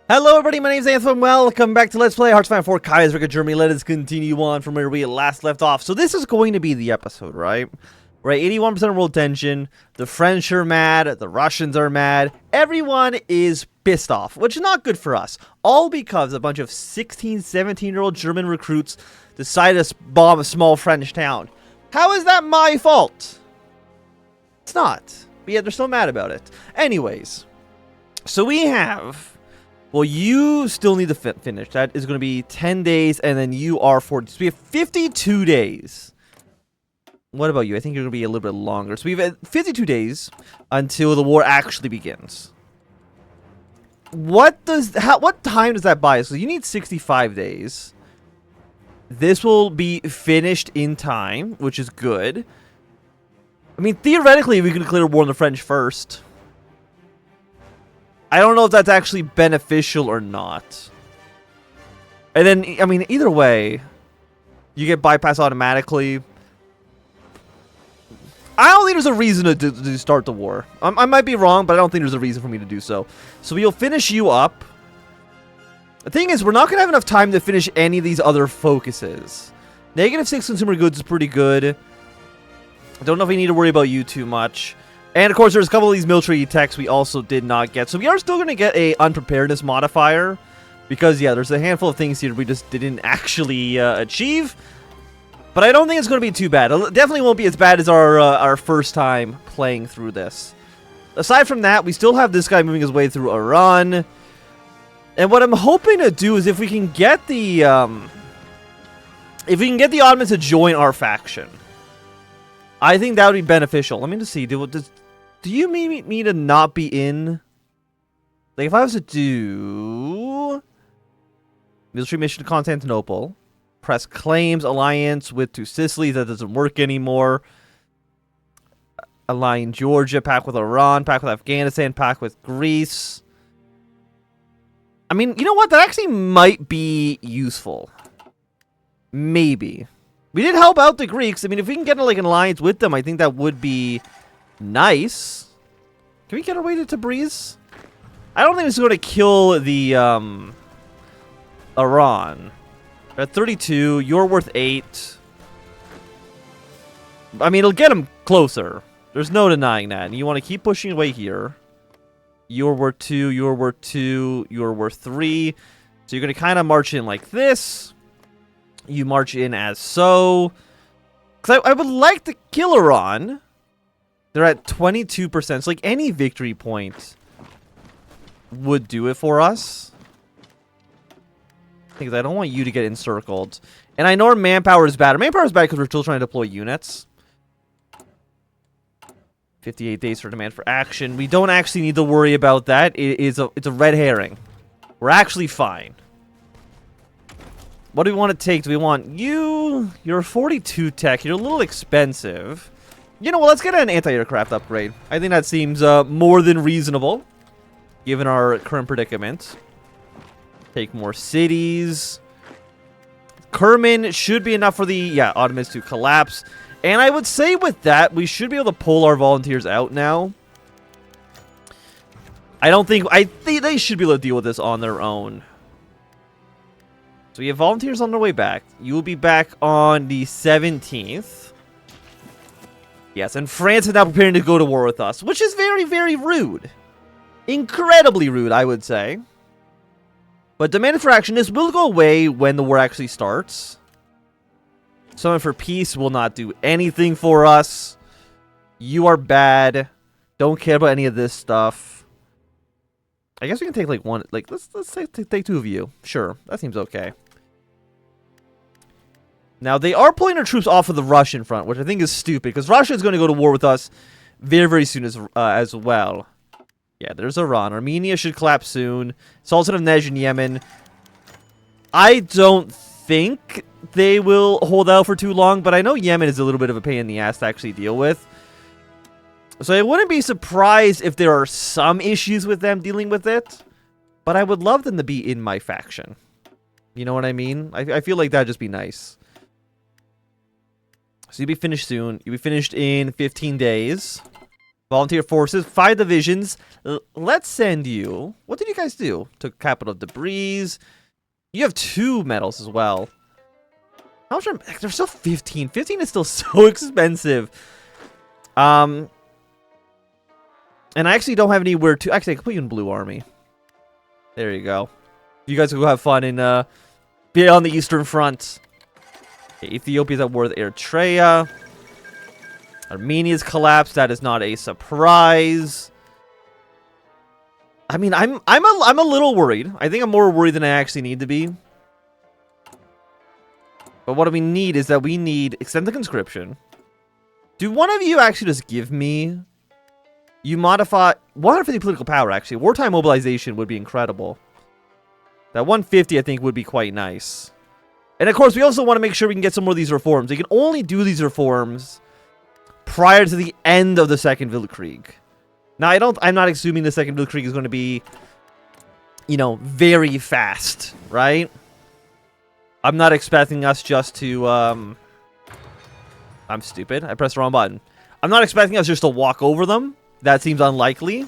Hello everybody, my name is Anthony. Welcome back to Let's Play Hearts of Iron 4 Kaiserreich, Germany. Let us continue on from where we last left off. So this is going to be the episode, right? Right, 81% world tension, the French are mad, the Russians are mad, everyone is pissed off, which is not good for us. All because a bunch of 16, 17-year-old German recruits decided to bomb a small French town. How is that my fault? It's not. But yet they're still mad about it. Anyways, so we have... Well, you still need to finish. That is going to be 10 days, and then you are 40. So we have 52 days. What about you? I think you're going to be a little bit longer. So we have 52 days until the war actually begins. What time does that buy us? So you need 65 days. This will be finished in time, which is good. I mean, theoretically, we can declare war on the French first. I don't know if that's actually beneficial or not. And then, I mean, either way, you get bypassed automatically. I don't think there's a reason to start the war. I might be wrong, but I don't think there's a reason for me to do so. So we'll finish you up. The thing is, we're not going to have enough time to finish any of these other focuses. -6 consumer goods is pretty good. I don't know if we need to worry about you too much. And, of course, there's a couple of these military techs we also did not get. So we are still going to get a unpreparedness modifier. Because, yeah, there's a handful of things here we just didn't actually achieve. But I don't think it's going to be too bad. It definitely won't be as bad as our first time playing through this. Aside from that, we still have this guy moving his way through Iran. And what I'm hoping to do is if we can get the... if we can get the Ottomans to join our faction. I think that would be beneficial. Let me just see. Do you mean me to not be in? Like, if I was to do... military mission to Constantinople. Press claims alliance with two Sicilies. That doesn't work anymore. Align Georgia. Pact with Iran. Pact with Afghanistan. Pact with Greece. I mean, you know what? That actually might be useful. Maybe. We did help out the Greeks. I mean, if we can get like an alliance with them, I think that would be nice. Can we get our way to Tabriz? I don't think it's going to kill the Iran. We're at 32. You're worth 8. I mean, it'll get them closer. There's no denying that. And you want to keep pushing away here. You're worth 2. You're worth 2. You're worth 3. So you're going to kind of march in like this. You march in as so. Because I would like to kill Iran. They're at 22%. So like any victory point would do it for us. Because I don't want you to get encircled. And I know our manpower is bad. Our manpower is bad because we're still trying to deploy units. 58 days for demand for action. We don't actually need to worry about that. It's a red herring. We're actually fine. What do we want to take? Do we want you? You're 42 tech. You're a little expensive. You know what? Let's get an anti-aircraft upgrade. I think that seems more than reasonable, given our current predicament. Take more cities. Kerman should be enough for the Ottomans to collapse. And I would say with that, we should be able to pull our volunteers out now. I think they should be able to deal with this on their own. So we have volunteers on their way back. You will be back on the 17th. Yes, and France is now preparing to go to war with us, which is very, very rude. Incredibly rude, I would say. But demand for action, this will go away when the war actually starts. Summon for peace will not do anything for us. You are bad. Don't care about any of this stuff. I guess we can take like one, like let's take 2 of you. Sure, that seems okay. Now, they are pulling their troops off of the Russian front, which I think is stupid, because Russia is going to go to war with us very, very soon as well. Yeah, there's Iran. Armenia should collapse soon. Sultan of Nej in Yemen. I don't think they will hold out for too long, but I know Yemen is a little bit of a pain in the ass to actually deal with. So I wouldn't be surprised if there are some issues with them dealing with it, but I would love them to be in my faction. You know what I mean? I feel like that'd just be nice. So you'll be finished soon. You'll be finished in 15 days. Volunteer forces, 5 divisions. Let's send you. What did you guys do? Took capital debris. You have 2 medals as well. How much are, they're still 15. 15 is still so expensive. And I actually don't have anywhere to. Actually, I can put you in Blue Army. There you go. You guys can go have fun in be on the Eastern Front. Okay, Ethiopia's at war with Eritrea. Armenia's collapsed. That is not a surprise. I mean, I'm a little worried. I think I'm more worried than I actually need to be. But what we need is that we need extend the conscription. Do one of you actually just give me? You modify 150 political power. Actually, wartime mobilization would be incredible. That 150, I think, would be quite nice. And of course, we also want to make sure we can get some more of these reforms. We can only do these reforms prior to the end of the Second Weltkrieg. Now, I'm not assuming the Second Weltkrieg is going to be, you know, very fast, right? I'm not expecting us just to, I'm stupid. I pressed the wrong button. I'm not expecting us just to walk over them. That seems unlikely.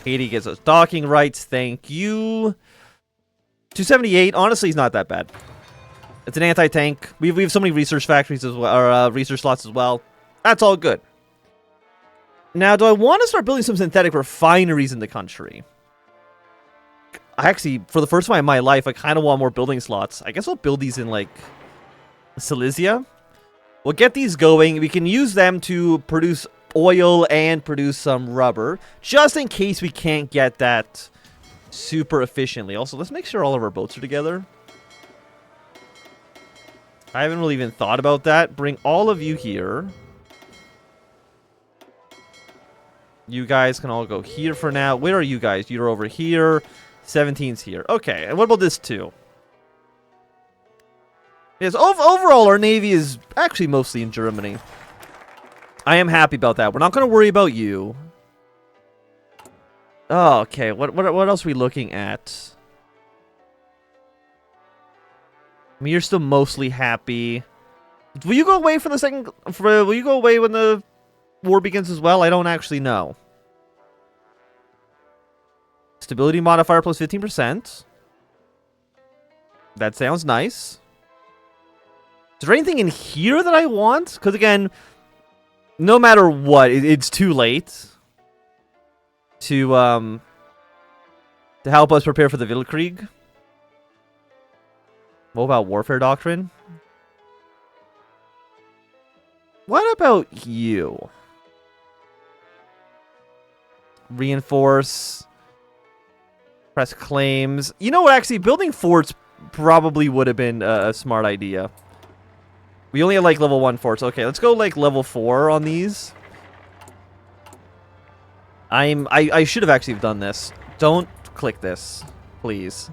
Haiti gets us docking rights. Thank you. 278. Honestly, is not that bad. It's an anti-tank. We have so many research factories as well, or research slots as well. That's all good. Now, do I want to start building some synthetic refineries in the country? I actually, for the first time in my life, I kind of want more building slots. I guess I'll build these in, like, Silesia. We'll get these going. We can use them to produce oil and produce some rubber, just in case we can't get that super efficiently. Also, let's make sure all of our boats are together. I haven't really even thought about that. Bring all of you here. You guys can all go here for now. Where are you guys? You're over here. 17's here. Okay, and what about this too? Yes, overall, our navy is actually mostly in Germany. I am happy about that. We're not going to worry about you. Oh, okay. What else are we looking at? I mean, you're still mostly happy. Will you go away from the second? Will you go away when the war begins as well? I don't actually know. Stability modifier plus 15%. That sounds nice. Is there anything in here that I want? Because again, no matter what, it's too late to help us prepare for the Weltkrieg. What about warfare doctrine? What about you? Reinforce. Press claims. You know what, actually, building forts probably would have been a smart idea. We only have, like, level 1 forts. Okay, let's go, like, level 4 on these. I should have actually done this. Don't click this, please.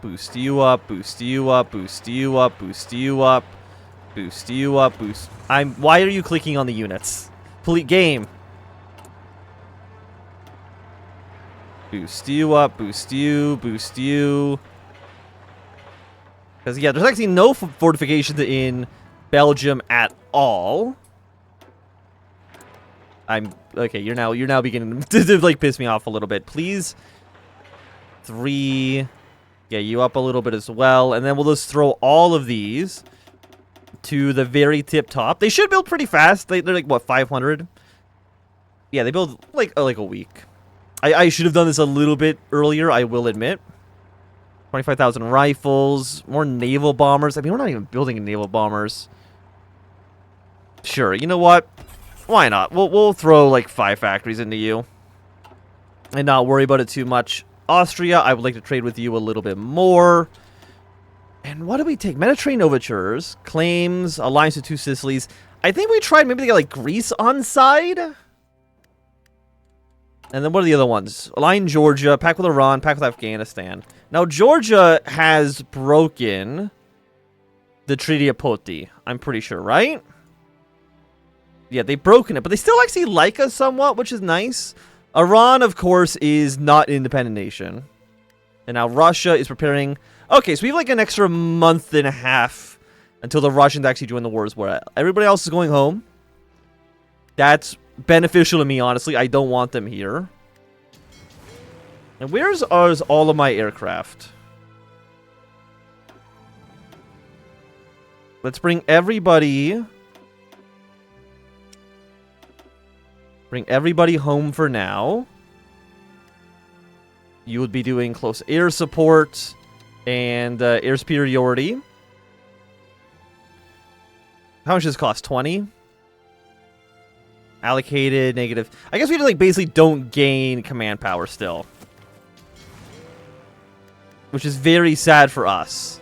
Boost you up, boost you up, boost you up, boost you up, boost you up, boost. Why are you clicking on the units? Please, game. Boost you up, boost you, boost you. Because, yeah, there's actually no fortifications in Belgium at all. Okay, you're now beginning to like piss me off a little bit. Please. 3. Yeah, you up a little bit as well. And then we'll just throw all of these to the very tip top. They should build pretty fast. They're like, what, 500? Yeah, they build like a week. I should have done this a little bit earlier, I will admit. 25,000 rifles, more naval bombers. I mean, we're not even building naval bombers. Sure, you know what? Why not? We'll throw like 5 factories into you and not worry about it too much. Austria, I would like to trade with you a little bit more. And what do we take? Mediterranean overtures, claims, alliance with 2 Sicilies. I think we tried maybe to get like Greece on side. And then what are the other ones? Align Georgia, pact with Iran, pact with Afghanistan. Now, Georgia has broken the Treaty of Poti, I'm pretty sure, right? Yeah, they've broken it, but they still actually like us somewhat, which is nice. Iran, of course, is not an independent nation. And now Russia is preparing... Okay, so we have like an extra month and a half until the Russians actually join the wars where everybody else is going home. That's beneficial to me, honestly. I don't want them here. And where's all of my aircraft? Let's bring everybody... Bring everybody home for now. You would be doing close air support and air superiority. How much does this cost? 20? Allocated, negative. I guess we just, like, basically don't gain command power still. Which is very sad for us.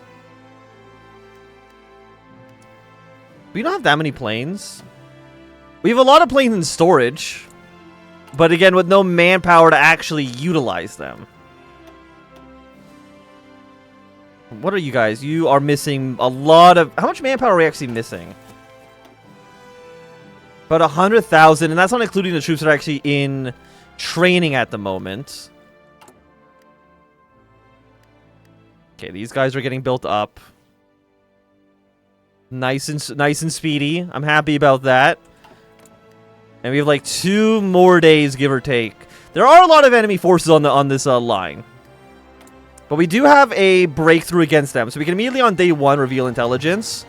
We don't have that many planes. We have a lot of planes in storage. But again, with no manpower to actually utilize them. What are you guys? You are missing a lot of... How much manpower are we actually missing? About 100,000. And that's not including the troops that are actually in training at the moment. Okay, these guys are getting built up. Nice and speedy. I'm happy about that. And we have like 2 more days, give or take. There are a lot of enemy forces on this line. But we do have a breakthrough against them. So we can immediately on day 1 reveal intelligence.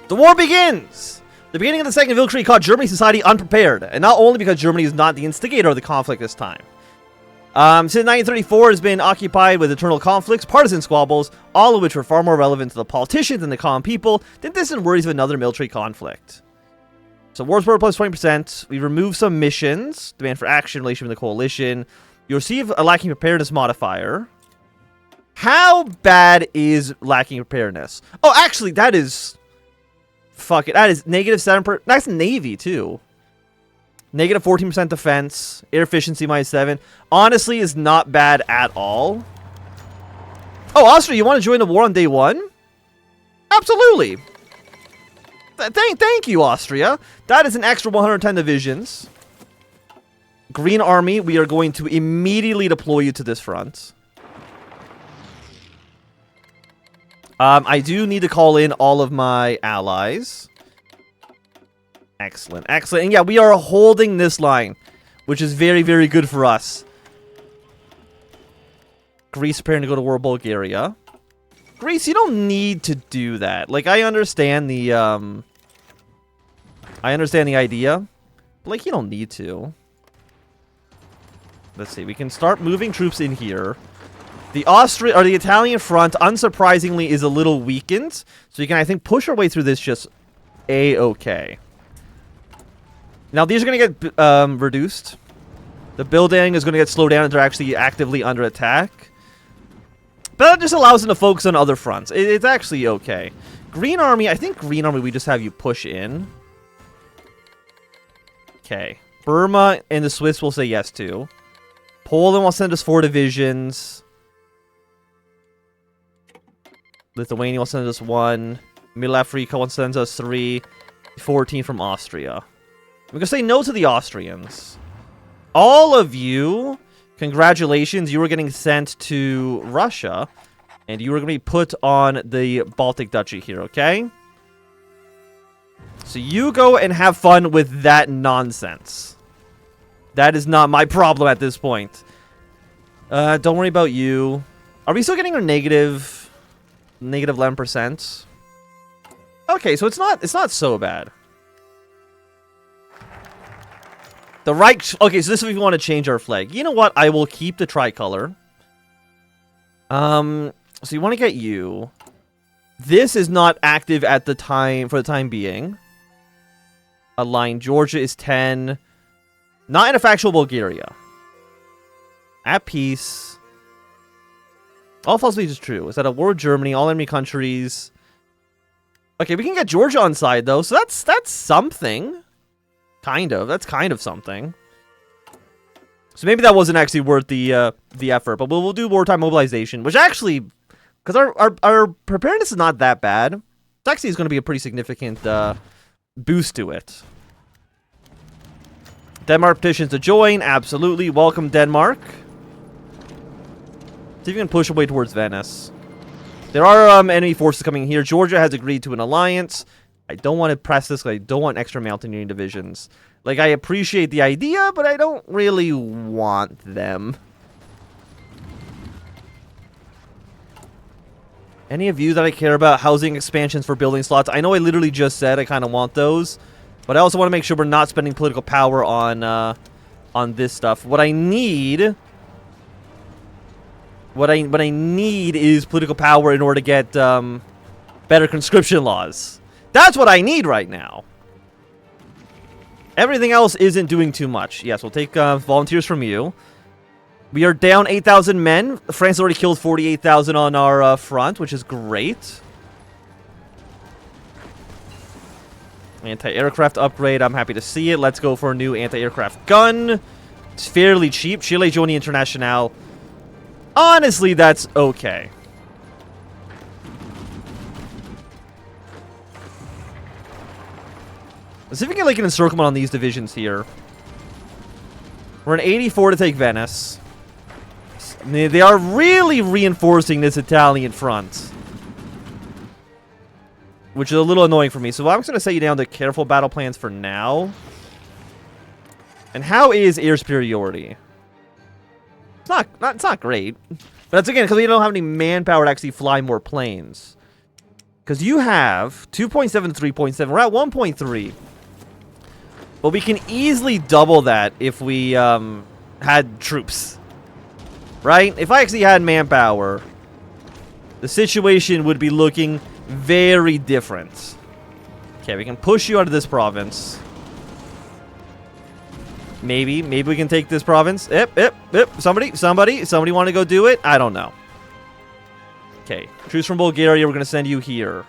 The war begins! The beginning of the Second Weltkrieg caught Germany's society unprepared. And not only because Germany is not the instigator of the conflict this time. Since 1934 has been occupied with internal conflicts, partisan squabbles, all of which were far more relevant to the politicians and the common people than distant worries of another military conflict. So war support plus 20%. We remove some missions. Demand for action in relation with the coalition. You receive a lacking preparedness modifier. How bad is lacking preparedness? Oh, actually, that is... Fuck it. That is negative 7%. That's Navy, too. Negative 14% defense. Air efficiency minus 7. Honestly, is not bad at all. Oh, Austria, you want to join the war on day 1? Absolutely. Thank you, Austria. That is an extra 110 divisions. Green Army, we are going to immediately deploy you to this front. I do need to call in all of my allies. Excellent, excellent. And yeah, we are holding this line, which is very, very good for us. Greece preparing to go to war with Bulgaria. Greece, you don't need to do that. Like, I understand the idea. But, like, you don't need to. Let's see. We can start moving troops in here. The Italian front, unsurprisingly, is a little weakened. So we can, I think, push our way through this just A-okay. Now, these are going to get reduced. The building is going to get slowed down as they're actually actively under attack. But that just allows them to focus on other fronts. It's actually okay. Green Army, I think Green Army, we just have you push in. Okay. Burma and the Swiss will say yes to. Poland will send us 4 divisions. Lithuania will send us 1. Middle Africa will send us 3. 14 from Austria. We're going to say no to the Austrians. All of you, congratulations, you were getting sent to Russia. And you were going to be put on the Baltic Duchy here, okay? So you go and have fun with that nonsense. That is not my problem at this point. Don't worry about you. Are we still getting our negative 11%? Okay, so it's not so bad. The Reich... Okay, so this is if we want to change our flag. You know what? I will keep the tricolor. So you want to get you. This is not active at the time, for the time being. Align Georgia is 10. Not in a factual Bulgaria. At peace. All false beliefs is true. Is that a war with Germany? All enemy countries. Okay, we can get Georgia on side though, so that's something. Kind of. That's kind of something. So maybe that wasn't actually worth the effort, but we'll do wartime mobilization, which actually, because our preparedness is not that bad, it actually is going to be a pretty significant boost to it. Denmark petitions to join. Absolutely. Welcome, Denmark. See if you can push away towards Venice. There are enemy forces coming here. Georgia has agreed to an alliance. I don't want to press this. I don't want extra mountaineering divisions. Like, I appreciate the idea, but I don't really want them. Any of you that I care about housing expansions for building slots? I know I literally just said I kind of want those, but I also want to make sure we're not spending political power on this stuff. What I need, what I need is political power in order to get better conscription laws. That's what I need right now. Everything else isn't doing too much. Yes, we'll take volunteers from you. We are down 8,000 men. France already killed 48,000 on our front, which is great. Anti-aircraft upgrade. I'm happy to see it. Let's go for a new anti-aircraft gun. It's fairly cheap. Chile Joni International. Honestly, that's okay. Let's see if we can get like an encirclement on these divisions here. We're in 84 to take Venice. They are really reinforcing this Italian front, which is a little annoying for me. So I'm just going to set you down to careful battle plans for now. And how is air superiority? It's not great. But that's again because we don't have any manpower to actually fly more planes. Because you have 2.7 to 3.7. We're at 1.3. But we can easily double that if we had troops. Right? If I actually had manpower, the situation would be looking very different. Okay, we can push you out of this province. Maybe we can take this province. Somebody want to go do it? I don't know. Okay, troops from Bulgaria, we're going to send you here.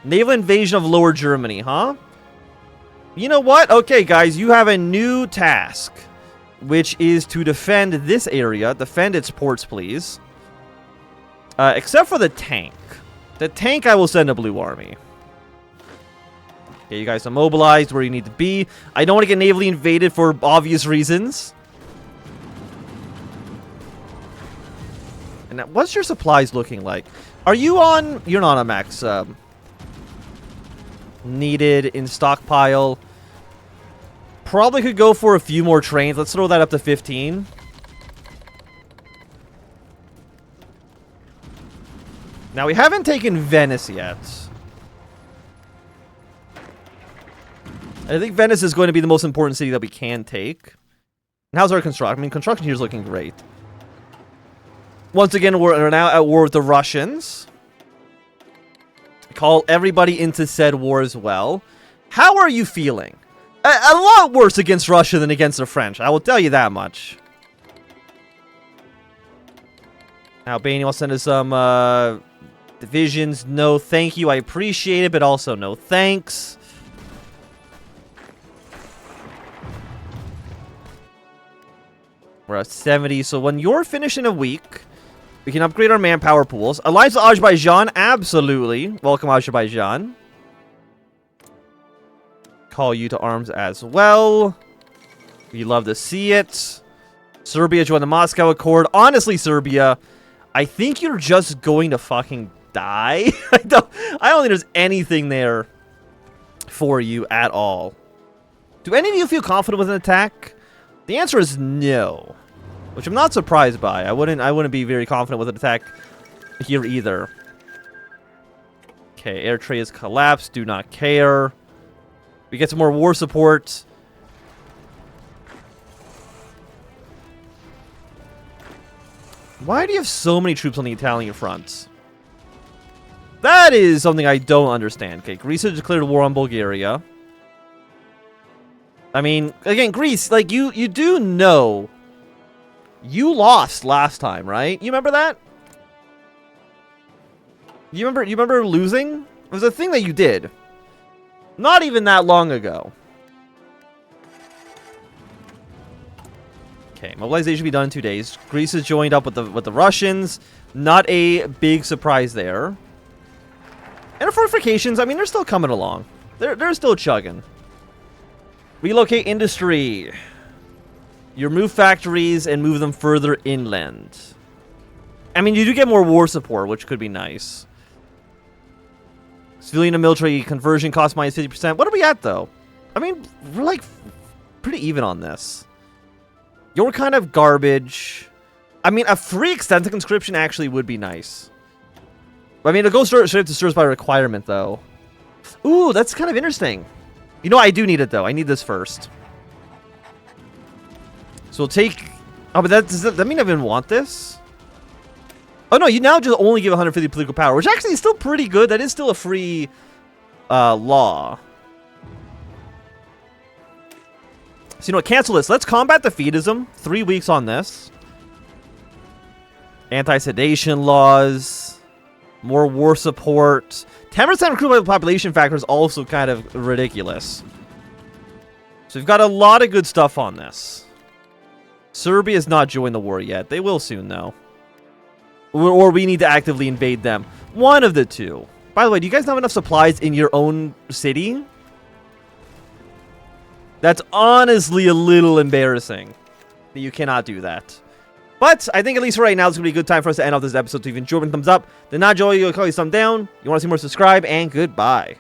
Naval invasion of Lower Germany, huh? You know what? Okay, guys, you have a new task, which is to defend this area. Defend its ports, please. Except for the tank. The tank I will send a blue army. Okay, you guys are mobilized where you need to be. I don't want to get navally invaded for obvious reasons. And now, what's your supplies looking like? Are you on... You're not on max. Needed in stockpile. Probably could go for a few more trains. Let's throw that up to 15. Now, we haven't taken Venice yet. I think Venice is going to be the most important city that we can take. And how's our construction? I mean, construction here is looking great. Once again, we're now at war with the Russians. Call everybody into said war as well. How are you feeling? A lot worse against Russia than against the French. I will tell you that much. Albania will send us some divisions. No, thank you. I appreciate it, but also no thanks. We're at 70. So when you're finished in a week, we can upgrade our manpower pools. Alliance with Azerbaijan? Absolutely. Welcome, Azerbaijan. Call you to arms as well. We love to see it. Serbia joined the Moscow Accord. Honestly, Serbia, I think you're just going to fucking die. I don't think there's anything there for you at all. Do any of you feel confident with an attack? The answer is no, which I'm not surprised by. I wouldn't be very confident with an attack here either. Okay, air trade has collapsed. Do not care. We get some more war support. Why do you have so many troops on the Italian front? That is something I don't understand. Okay, Greece has declared war on Bulgaria. I mean, again, Greece, like, you do know you lost last time, right? You remember that? You remember losing? It was a thing that you did. Not even that long ago. Okay, mobilization will be done in 2 days. Greece has joined up with the Russians. Not a big surprise there. And our fortifications, I mean, they're still coming along. They're still chugging. Relocate industry. You remove factories and move them further inland. I mean, you do get more war support, which could be nice. Civilian and military conversion cost minus 50%. What are we at, though? I mean, we're like pretty even on this. You're kind of garbage. I mean, a free extensive conscription actually would be nice. I mean, it'll go straight to service by requirement, though. Ooh, that's kind of interesting. You know, I do need it, though. I need this first. So we'll take... Oh, but does that mean I even want this? Oh, no, you now just only give 150 political power, which actually is still pretty good. That is still a free law. So, you know what? Cancel this. Let's combat defeatism. 3 weeks on this. Anti-sedation laws. More war support. 10% recruitment population factor is also kind of ridiculous. So we've got a lot of good stuff on this. Serbia's not joined the war yet. They will soon, though. Or we need to actively invade them. One of the two. By the way, do you guys have enough supplies in your own city? That's honestly a little embarrassing that you cannot do that. But I think at least for right now, it's going to be a good time for us to end off this episode. So if you enjoyed, thumbs up. Then not enjoy, you'll call you thumb down. You want to see more, subscribe, and goodbye.